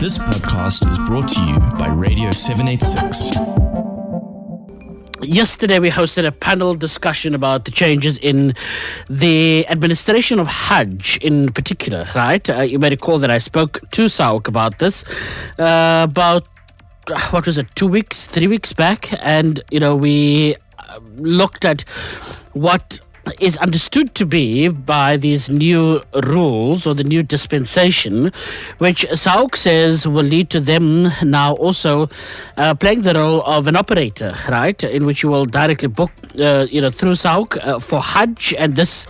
This podcast is brought to you by Radio 786. Yesterday, we hosted a panel discussion about the changes in the administration of Hajj in particular, right? You may recall that I spoke to SAHUC about this about, 3 weeks back? And, we looked at what is understood to be by these new rules or the new dispensation, which SAHUC says will lead to them now also playing the role of an operator, right, in which you will directly book, through SAHUC for Hajj. And this,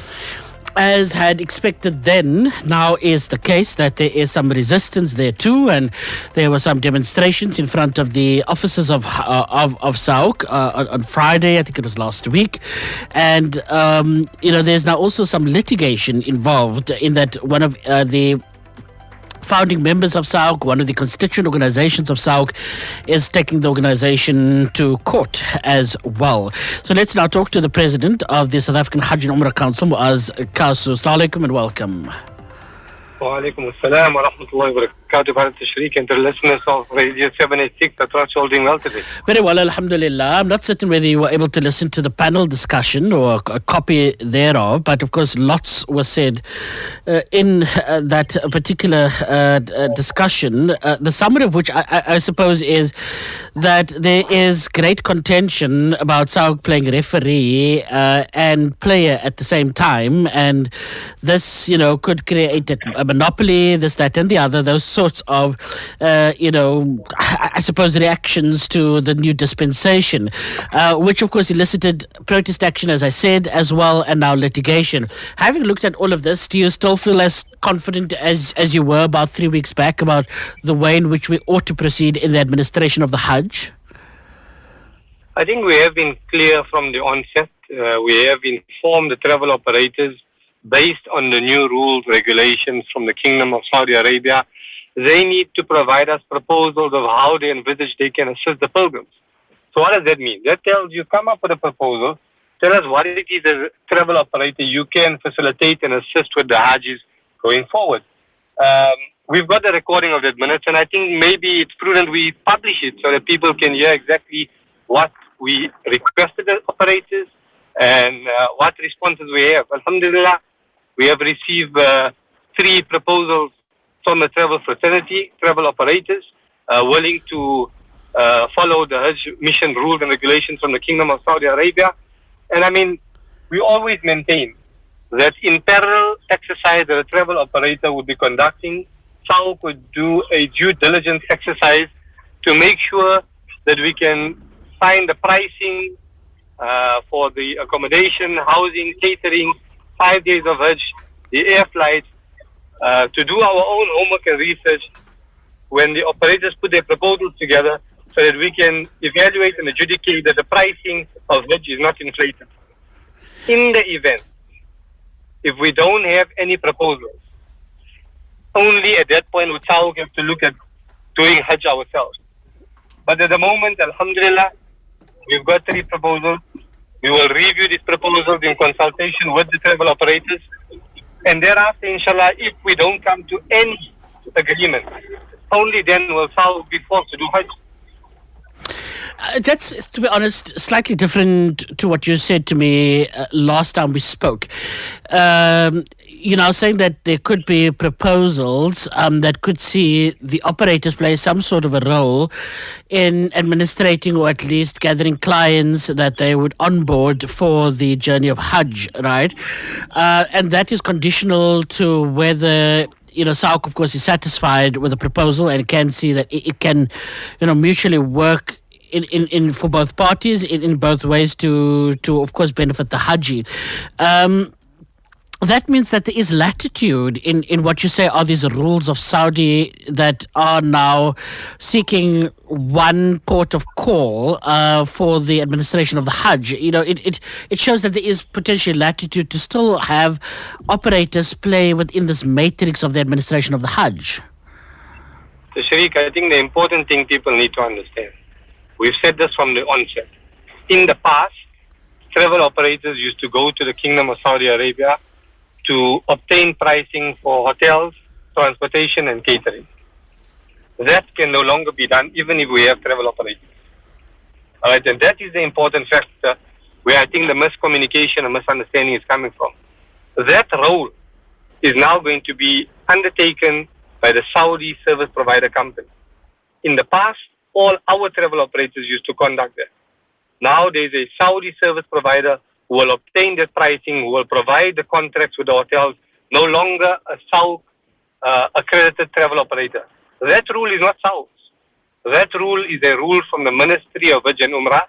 as had expected then, now is the case that there is some resistance there too, and there were some demonstrations in front of the offices of SAHUC on Friday, I think it was last week, and there's now also some litigation involved in that one of the founding members of SAHUC, one of the constituent organizations of SAHUC, is taking the organization to court as well. So let's now talk to the president of the South African Hajj and Umrah Council, Moaaz Casoo. Assalamu alaikum and welcome. Wa alaikum assalam wa rahmatullahi wa barakatuh. And to the listeners of Radio 786, I trust you're all doing well today. Very well, alhamdulillah. I'm not certain whether you were able to listen to the panel discussion or a copy thereof, but of course lots was said in that particular discussion, the summary of which I suppose is that there is great contention about SAHUC playing referee and player at the same time, and this, could create a monopoly, this, that and the other, those sorts of, I suppose reactions to the new dispensation, which of course elicited protest action, as I said, as well, and now litigation. Having looked at all of this, do you still feel as confident as you were about 3 weeks back about the way in which we ought to proceed in the administration of the Hajj? I think we have been clear from the onset. We have informed the travel operators based on the new rules, regulations from the Kingdom of Saudi Arabia. They need to provide us proposals of how they envisage they can assist the pilgrims. So what does that mean? That tells you, come up with a proposal, tell us what it is as a travel operator you can facilitate and assist with the Hajjis going forward. We've got the recording of that minutes, and I think maybe it's prudent we publish it so that people can hear exactly what we requested the operators and what responses we have. Alhamdulillah, we have received 3 proposals from the travel fraternity, travel operators, willing to follow the Hajj mission rules and regulations from the Kingdom of Saudi Arabia. And we always maintain that in parallel exercise that a travel operator would be conducting, SAHUC would do a due diligence exercise to make sure that we can find the pricing for the accommodation, housing, catering, 5 days of Hajj, the air flights, to do our own homework and research when the operators put their proposals together so that we can evaluate and adjudicate that the pricing of Hajj is not inflated. In the event, if we don't have any proposals, only at that point would SAHUC have to look at doing Hajj ourselves. But at the moment, alhamdulillah, we've got 3 proposals. We will review these proposals in consultation with the travel operators. And thereafter, inshallah, if we don't come to any agreement, only then will SAHUC be forced to do Hajj. That's, to be honest, slightly different to what you said to me last time we spoke. Saying that there could be proposals that could see the operators play some sort of a role in administrating or at least gathering clients that they would onboard for the journey of Hajj, right? And that is conditional to whether SAHUC, of course, is satisfied with the proposal and can see that it can, mutually work in for both parties in both ways to of course benefit the Haji. That means that there is latitude in what you say are these rules of Saudi that are now seeking one port of call for the administration of the Hajj. It shows that there is potentially latitude to still have operators play within this matrix of the administration of the Hajj. So Sharik, I think the important thing people need to understand, we've said this from the onset. In the past, travel operators used to go to the Kingdom of Saudi Arabia to obtain pricing for hotels, transportation and catering. That can no longer be done even if we have travel operators. All right, and that is the important factor where I think the miscommunication and misunderstanding is coming from. That role is now going to be undertaken by the Saudi service provider company. In the past, all our travel operators used to conduct that. Now there's a Saudi service provider who will obtain that pricing, who will provide the contracts with the hotels, no longer a SAHUC accredited travel operator. That rule is not SAHUC's. That rule is a rule from the Ministry of Hajj and Umrah.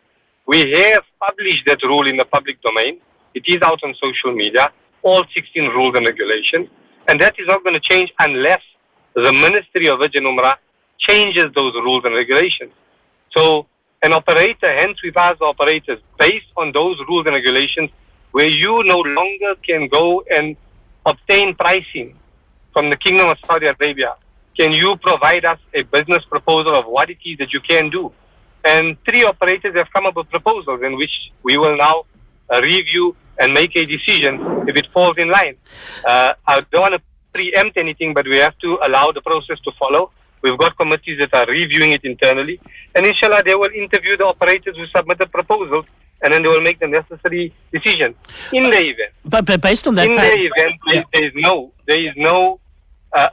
We have published that rule in the public domain. It is out on social media, all 16 rules and regulations. And that is not going to change unless the Ministry of Hajj and Umrah changes those rules and regulations. So an operator, hence we've asked the operators, based on those rules and regulations, where you no longer can go and obtain pricing from the Kingdom of Saudi Arabia, can you provide us a business proposal of what it is that you can do? And 3 operators have come up with proposals in which we will now review and make a decision if it falls in line. I don't want to preempt anything, but we have to allow the process to follow. We've got committees that are reviewing it internally. And inshallah, they will interview the operators who submitted proposals, and then they will make the necessary decision. In the event. But based on that... there is no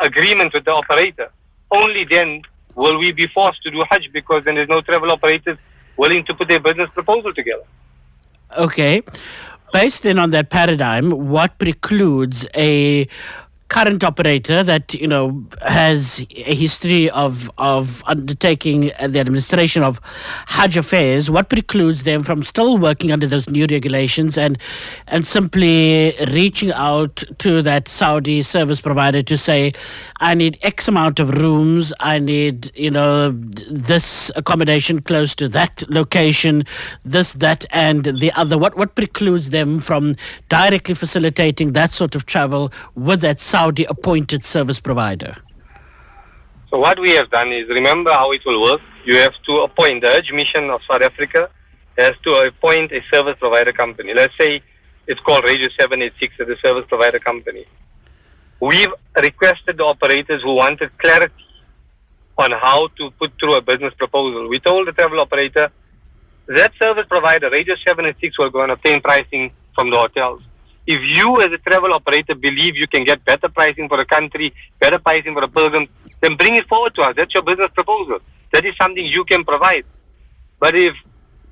agreement with the operator. Only then will we be forced to do Hajj, because then there's no travel operators willing to put their business proposal together. Okay. Based then on that paradigm, what precludes a current operator that, you know, has a history of undertaking the administration of Hajj affairs, what precludes them from still working under those new regulations and simply reaching out to that Saudi service provider to say, I need X amount of rooms, I need, you know, this accommodation close to that location, this, that, and the other. What precludes them from directly facilitating that sort of travel with that Saudi appointed service provider? So what we have done is, remember how it will work. You have to appoint, the Hajj Mission of South Africa has to appoint a service provider company. Let's say it's called Radio 786 as a service provider company. We've requested the operators who wanted clarity on how to put through a business proposal. We told the travel operator that service provider, Radio 786, will go and obtain pricing from the hotels. If you as a travel operator believe you can get better pricing for a country, better pricing for a person, then bring it forward to us. That's your business proposal. That is something you can provide. But if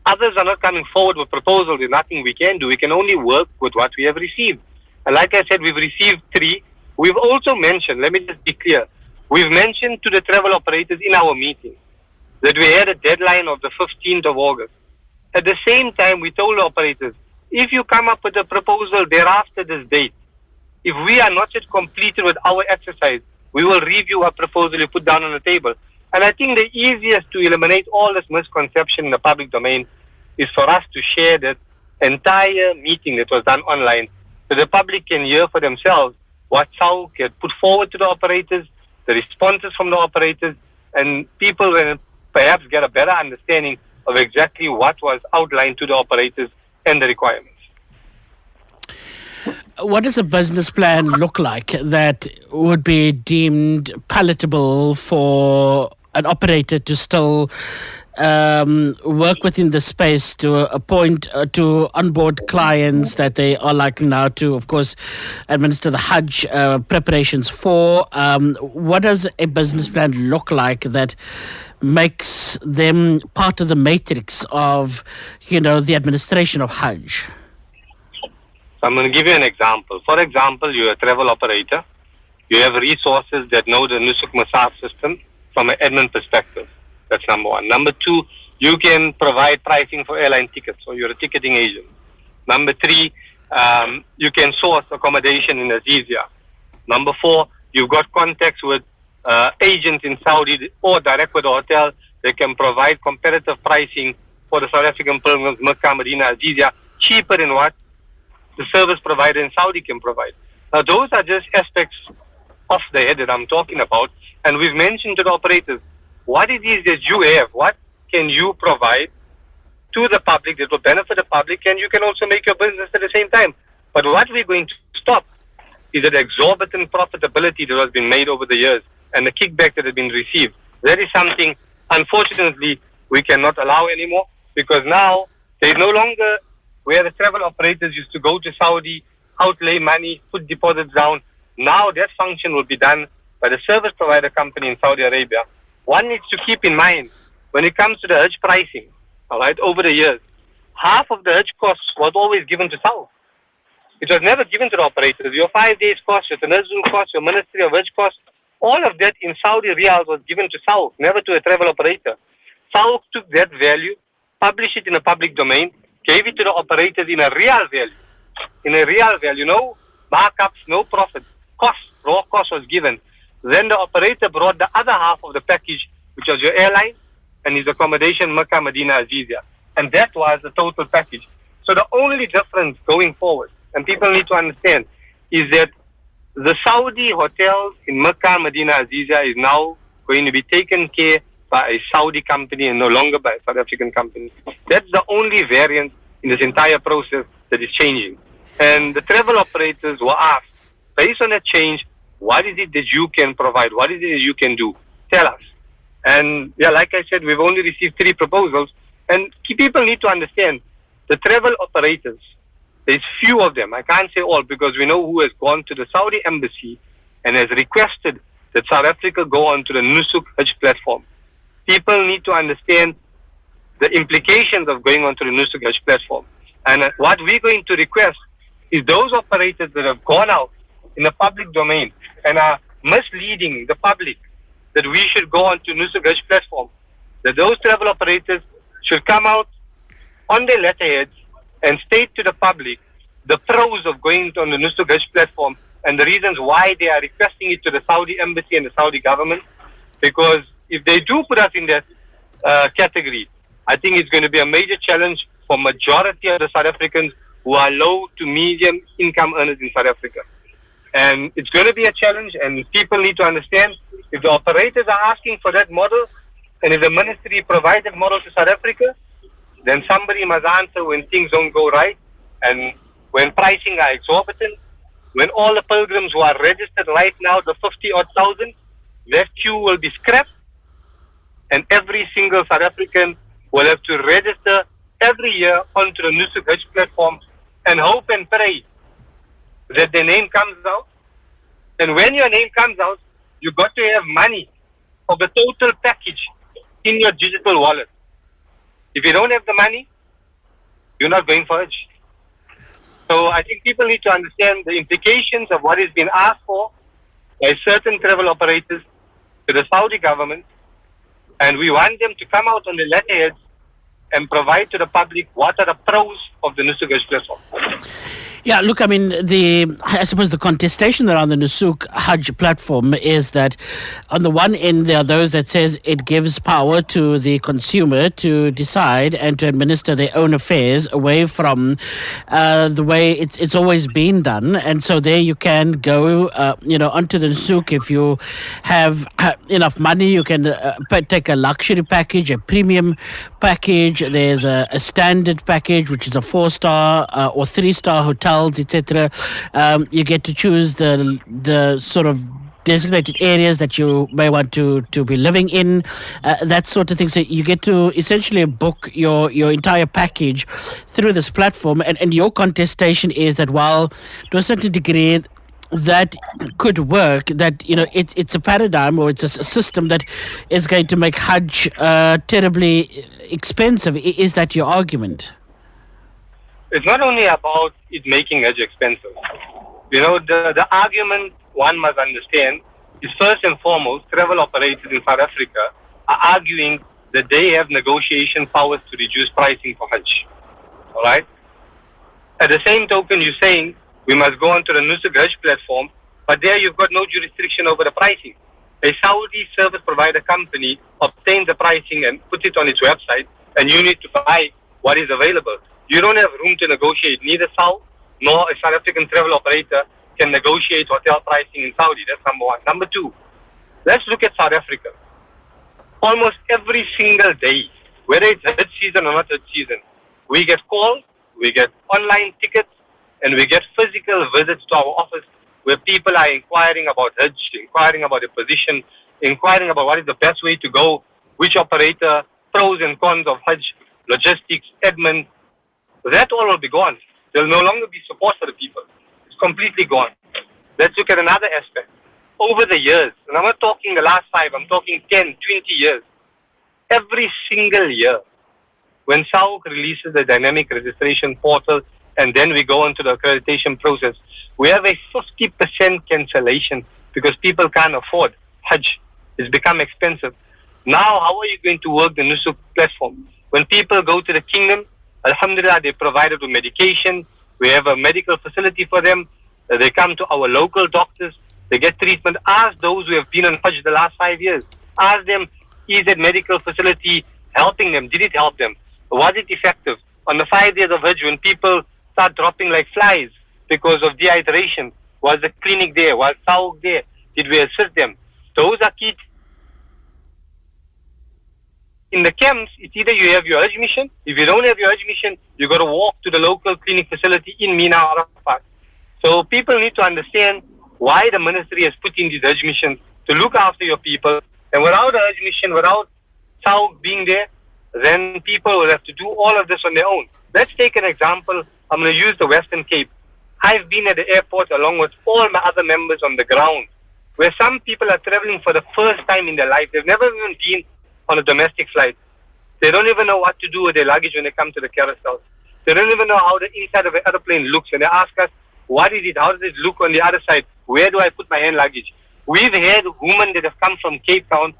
others are not coming forward with proposals, there's nothing we can do. We can only work with what we have received. And like I said, we've received 3. We've also mentioned, let me just be clear, we've mentioned to the travel operators in our meeting that we had a deadline of the 15th of August. At the same time, we told the operators, if you come up with a proposal thereafter this date, if we are not yet completed with our exercise, we will review our proposal you put down on the table. And I think the easiest to eliminate all this misconception in the public domain is for us to share that entire meeting that was done online so the public can hear for themselves what SAHUC had put forward to the operators, the responses from the operators, and people will perhaps get a better understanding of exactly what was outlined to the operators and the requirements. What does a business plan look like that would be deemed palatable for an operator to still work within the space to appoint, to onboard clients that they are likely now to, of course, administer the Hajj preparations for? What does a business plan look like that makes them part of the matrix of, you know, the administration of Hajj? So I'm going to give you an example. For example, you're a travel operator. You have resources that know the Nusuk Moaaz system from an admin perspective. That's number 1. Number 2, you can provide pricing for airline tickets, so you're a ticketing agent. Number 3, you can source accommodation in Azizia. Number 4, you've got contacts with agents in Saudi or direct with the hotel. They can provide competitive pricing for the South African pilgrims, Mecca, Medina, Azizia, cheaper than what the service provider in Saudi can provide. Now, those are just aspects off the head that I'm talking about. And we've mentioned to the operators, what it is that you have, what can you provide to the public that will benefit the public, and you can also make your business at the same time. But what we're going to stop is that exorbitant profitability that has been made over the years and the kickback that has been received. That is something, unfortunately, we cannot allow anymore, because now there is no longer where the travel operators used to go to Saudi, outlay money, put deposits down. Now that function will be done by the service provider company in Saudi Arabia. One needs to keep in mind, when it comes to the Hajj pricing, all right, over the years, half of the Hajj costs was always given to SAHUC. It was never given to the operators. Your 5 days cost, your Nusuk cost, your Ministry of Hajj cost, all of that in Saudi riyals was given to SAHUC, never to a travel operator. SAHUC took that value, published it in a public domain, gave it to the operators in a real value. In a real value, no markups, no profit. Cost, raw cost was given. Then the operator brought the other half of the package, which was your airline and his accommodation, Mecca, Medina, Azizia. And that was the total package. So the only difference going forward, and people need to understand, is that the Saudi hotels in Mecca, Medina, Azizia is now going to be taken care by a Saudi company and no longer by a South African company. That's the only variance in this entire process that is changing. And the travel operators were asked, based on that change, what is it that you can provide? What is it that you can do? Tell us. And yeah, like I said, we've only received 3 proposals. And people need to understand, the travel operators, there's few of them. I can't say all, because we know who has gone to the Saudi embassy and has requested that South Africa go onto the Nusuk Hajj platform. People need to understand the implications of going onto the Nusuk Hajj platform. And what we're going to request is those operators that have gone out in the public domain and are misleading the public that we should go onto Nusuk Hajj platform, that those travel operators should come out on their letterheads and state to the public the pros of going on the Nusuk Hajj platform and the reasons why they are requesting it to the Saudi embassy and the Saudi government. Because if they do put us in that category, I think it's going to be a major challenge for majority of the South Africans who are low to medium income earners in South Africa. And it's going to be a challenge, and people need to understand, if the operators are asking for that model, and if the ministry provides that model to South Africa, then somebody must answer when things don't go right, and when pricing are exorbitant, when all the pilgrims who are registered right now, the 50-odd thousand, that queue will be scrapped, and every single South African will have to register every year onto the Nusuk Hajj platform and hope and pray that their name comes out. And when your name comes out, you got to have money of the total package in your digital wallet. If you don't have the money, you're not going for Hajj. So I think people need to understand the implications of what is being asked for by certain travel operators to the Saudi government, and we want them to come out on the letterheads and provide to the public what are the pros of the Nusuk Hajj platform. Yeah, look, I mean, I suppose the contestation around the Nusuk Hajj platform is that on the one end, there are those that says it gives power to the consumer to decide and to administer their own affairs away from the way it's always been done. And so there you can go, onto the Nusuk. If you have enough money, you can take a luxury package, a premium package. There's a standard package, which is a 4-star or 3-star hotel, etc. You get to choose the sort of designated areas that you may want to be living in, that sort of thing. So you get to essentially book your entire package through this platform. And your contestation is that while to a certain degree that could work, that it's a paradigm or it's a system that is going to make Hajj terribly expensive. Is that your argument? It's not only about it making Hajj expensive. The argument one must understand is, first and foremost, travel operators in South Africa are arguing that they have negotiation powers to reduce pricing for Hajj. All right? At the same token, you're saying we must go onto the Nusuk Hajj platform, but there you've got no jurisdiction over the pricing. A Saudi service provider company obtains the pricing and puts it on its website, and you need to buy what is available. You don't have room to negotiate. Neither SAHUC nor a South African travel operator can negotiate hotel pricing in Saudi. That's number one. Number two, let's look at South Africa. Almost every single day, whether it's Hajj season or not Hajj season, we get calls, we get online tickets, and we get physical visits to our office where people are inquiring about Hajj, inquiring about their position, inquiring about what is the best way to go, which operator, pros and cons of Hajj, logistics, admin. That all will be gone. There will no longer be support for the people. It's completely gone. Let's look at another aspect. Over the years, and I'm not talking the last 5, I'm talking 10, 20 years. Every single year, when SAHUC releases the dynamic registration portal and then we go into the accreditation process, we have a 50% cancellation because people can't afford Hajj. It's become expensive. Now, how are you going to work the Nusuk platform? When people go to the kingdom, Alhamdulillah, they're provided with medication. We have a medical facility for them. They come to our local doctors. They get treatment. Ask those who have been on Hajj the last 5 years. Ask them, is that medical facility helping them? Did it help them? Was it effective? On the 5 days of Hajj, when people start dropping like flies because of dehydration, was the clinic there? Was SAHUC there? Did we assist them? Those are key. In the camps, it's either you have your Hajj mission. If you don't have your Hajj mission, you got to walk to the local clinic facility in Mina, Arafat. So people need to understand why the ministry has put in these Hajj missions to look after your people. And without a Hajj mission, without SAHUC being there, then people will have to do all of this on their own. Let's take an example. I'm going to use the Western Cape. I've been at the airport along with all my other members on the ground, where some people are traveling for the first time in their life. They've never even been on a domestic flight. They don't even know what to do with their luggage when they come to the carousel. They don't even know how the inside of an airplane looks. And they ask us, what is it? How does it look on the other side? Where do I put my hand luggage? We've had women that have come from Cape Town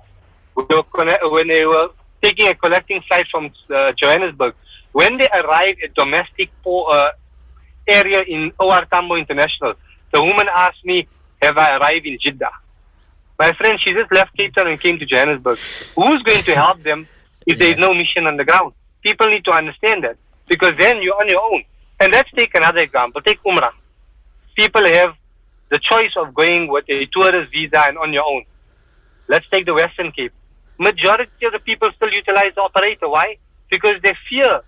when they were taking a collecting flight from Johannesburg. When they arrive at domestic area in OR Tambo International, the woman asked me, have I arrived in Jeddah? My friend, she just left Cape Town and came to Johannesburg. Who's going to help them if there is no mission on the ground? People need to understand that, because then you're on your own. And let's take another example. Take Umrah. People have the choice of going with a tourist visa and on your own. Let's take the Western Cape. Majority of the people still utilize the operator. Why? Because they fear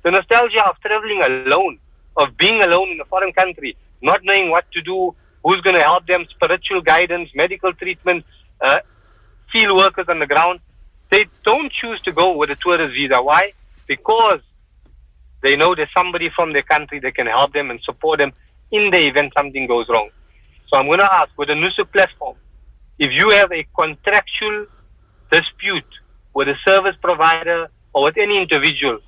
the nostalgia of traveling alone, of being alone in a foreign country, not knowing what to do, who's going to help them, spiritual guidance, medical treatment, field workers on the ground. They don't choose to go with a tourist visa. Why? Because they know there's somebody from their country that can help them and support them in the event something goes wrong. So I'm going to ask, with the Nusuk platform, if you have a contractual dispute with a service provider or with any individual,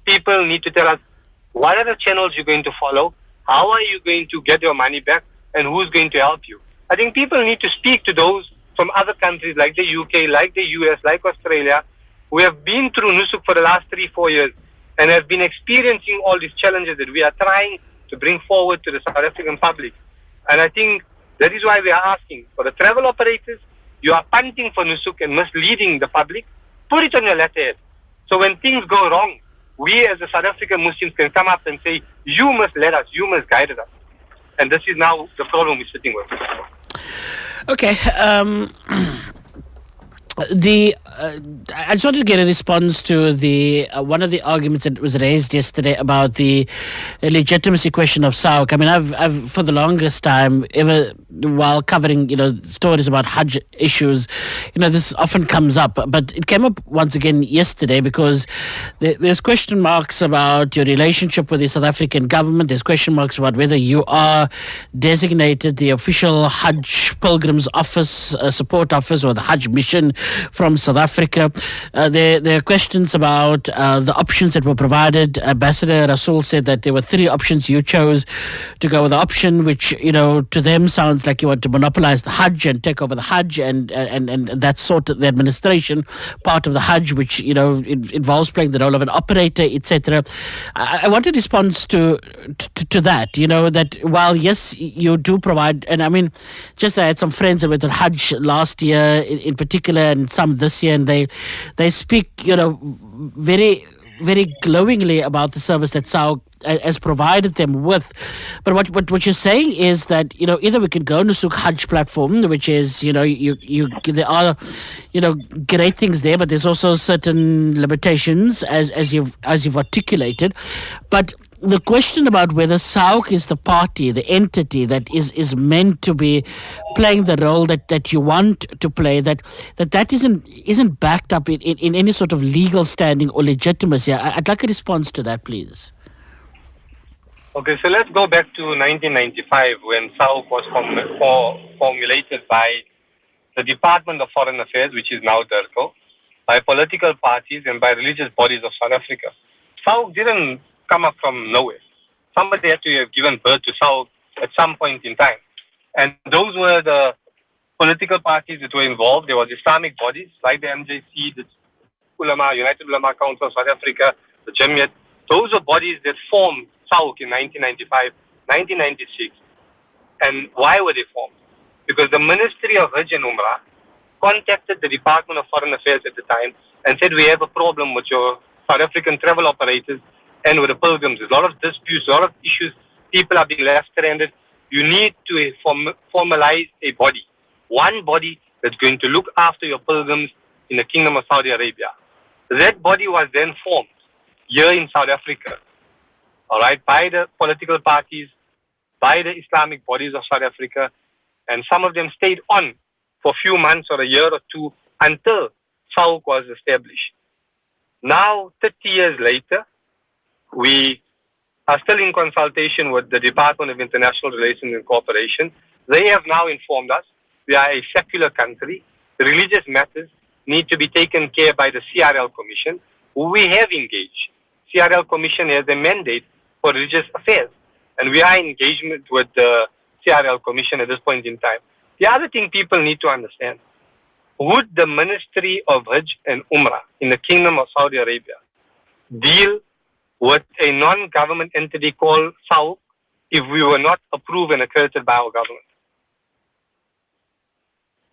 people need to tell us, what are the channels you're going to follow? How are you going to get your money back? And who's going to help you? I think people need to speak to those from other countries like the UK, like the US, like Australia, who have been through Nusuk for the last 3-4 years and have been experiencing all these challenges that we are trying to bring forward to the South African public. And I think that is why we are asking for the travel operators. You are punting for Nusuk and misleading the public. Put it on your letterhead. So when things go wrong, we as the South African Muslims can come up and say, you must let us, you must guide us. And this is now the problem we're sitting with. Okay. I just wanted to get a response to the one of the arguments that was raised yesterday about the legitimacy question of SAHUC. I mean, I've for the longest time, ever while covering stories about Hajj issues, this often comes up. But it came up once again yesterday because there's question marks about your relationship with the South African government. There's question marks about whether you are designated the official Hajj Pilgrims Office, support office, or the Hajj mission from South Africa. There are questions about the options that were provided. Ambassador Rasool said that there were 3 options. You chose to go with the option which, to them sounds like you want to monopolize the Hajj and take over the Hajj and that sort of the administration part of the Hajj, which, involves playing the role of an operator, etc. I want a response to that, that while, yes, you do provide, and I mean, just I had some friends that went on Hajj last year in particular, and some this year, and they speak, very, very glowingly about the service that SAHUC has provided them with. But what you're saying is that, either we can go on the Nusuk Hajj platform, which is, there are, great things there, but there's also certain limitations as you've articulated. But the question about whether SAHUC is the party, the entity that is meant to be playing the role that you want to play, that isn't backed up in any sort of legal standing or legitimacy. I'd like a response to that, please. Okay, so let's go back to 1995 when SAHUC was formulated by the Department of Foreign Affairs, which is now DIRCO, by political parties and by religious bodies of South Africa. SAHUC didn't come up from nowhere. Somebody had to have given birth to SAHUC at some point in time. And those were the political parties that were involved. There was Islamic bodies like the MJC, the Ulama, United Ulama Council of South Africa, the Jamiat. Those were bodies that formed SAHUC in 1995, 1996. And why were they formed? Because the Ministry of Hajj and Umrah contacted the Department of Foreign Affairs at the time and said, we have a problem with your South African travel operators and with the pilgrims. There's a lot of disputes, a lot of issues. People are being left stranded. You need to formalize a body, one body that's going to look after your pilgrims in the Kingdom of Saudi Arabia. That body was then formed here in South Africa, all right, by the political parties, by the Islamic bodies of South Africa, and some of them stayed on for a few months or a year or two until SAHUC was established. Now, 30 years later, we are still in consultation with the Department of International Relations and Cooperation. They have now informed us we are a secular country. The religious matters need to be taken care by the CRL Commission, who we have engaged. CRL Commission has a mandate for religious affairs, and we are in engagement with the CRL Commission at this point in time. The other thing people need to understand, would the Ministry of Hajj and Umrah in the Kingdom of Saudi Arabia deal with a non-government entity called SAHUC if we were not approved and accredited by our government?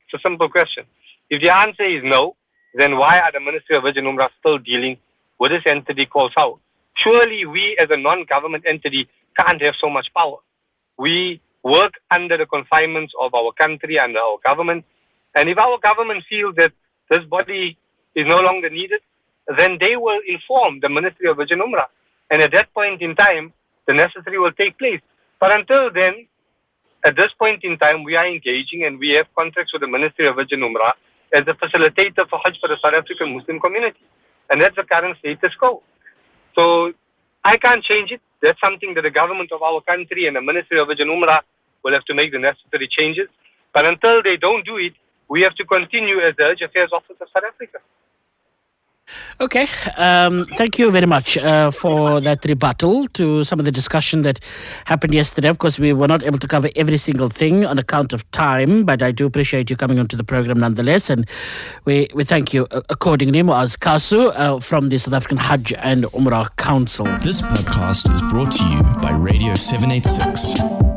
It's a simple question. If the answer is no, then why are the Ministry of Hajj and Umrah still dealing with this entity called SAHUC? Surely we as a non-government entity can't have so much power. We work under the confinements of our country, under our government. And if our government feels that this body is no longer needed, then they will inform the Ministry of Hajj and Umrah. And at that point in time, the necessary will take place. But until then, at this point in time, we are engaging and we have contracts with the Ministry of Hajj and Umrah as a facilitator for Hajj for the South African Muslim community. And that's the current status quo. So I can't change it. That's something that the government of our country and the Ministry of Hajj and Umrah will have to make the necessary changes. But until they don't do it, we have to continue as the Hajj Affairs Office of South Africa. Okay, thank you very much for that rebuttal to some of the discussion that happened yesterday. Of course, we were not able to cover every single thing on account of time, but I do appreciate you coming onto the program nonetheless, and we thank you accordingly. Moaaz Casoo from the South African Hajj and Umrah Council. This podcast is brought to you by Radio 786.